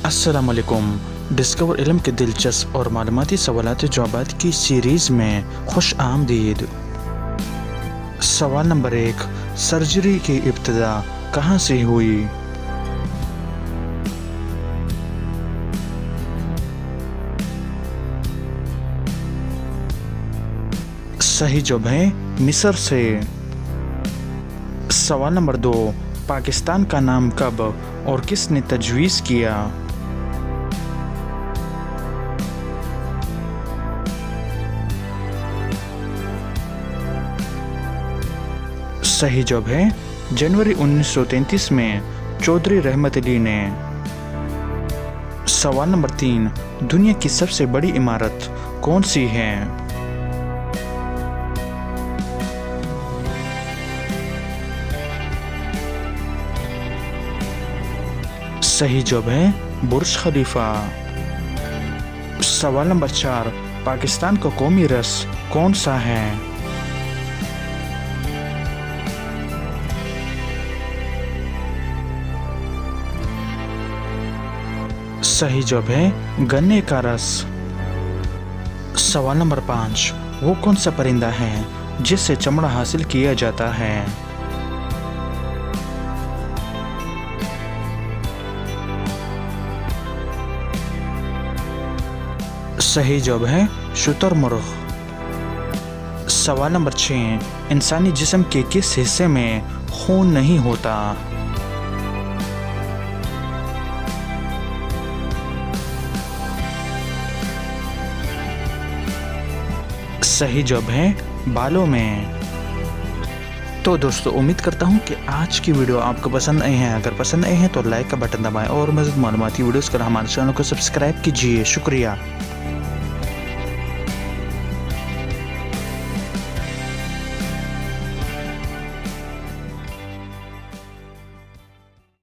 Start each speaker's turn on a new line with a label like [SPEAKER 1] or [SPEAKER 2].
[SPEAKER 1] अस्सलाम वालेकुम। डिस्कवर इल्म के दिलचस्प और मालूमाती सवालात जवाबात की सीरीज़ में खुश आमदीद। सवाल नंबर 1, सर्जरी की इब्तिदा कहाँ से हुई? सही जवाब है मिस्र से। सवाल नंबर 2, पाकिस्तान का नाम कब और किसने तजवीज़ किया? सही जवाब है जनवरी 1933 में चौधरी रहमत अली ने। सवाल नंबर 3, दुनिया की सबसे बड़ी इमारत कौन सी है? सही जवाब है बुर्ज खलीफा। सवाल नंबर 4, पाकिस्तान का कौमी रस्म कौन सा है? सही जवाब है गन्ने का रस। सवाल नंबर 5, वो कौन सा परिंदा है जिससे चमड़ा हासिल किया जाता है? सही जवाब है शुतुरमुर्ग। सवाल नंबर 6, इंसानी जिस्म के किस हिस्से में खून नहीं होता? सही जवाब है बालों में। तो दोस्तों, उम्मीद करता हूँ कि आज की वीडियो आपको पसंद आई है। अगर पसंद आई है तो लाइक का बटन दबाएं और मज़ीद मालूमाती वीडियोस के लिए हमारे चैनल को सब्सक्राइब कीजिए। शुक्रिया।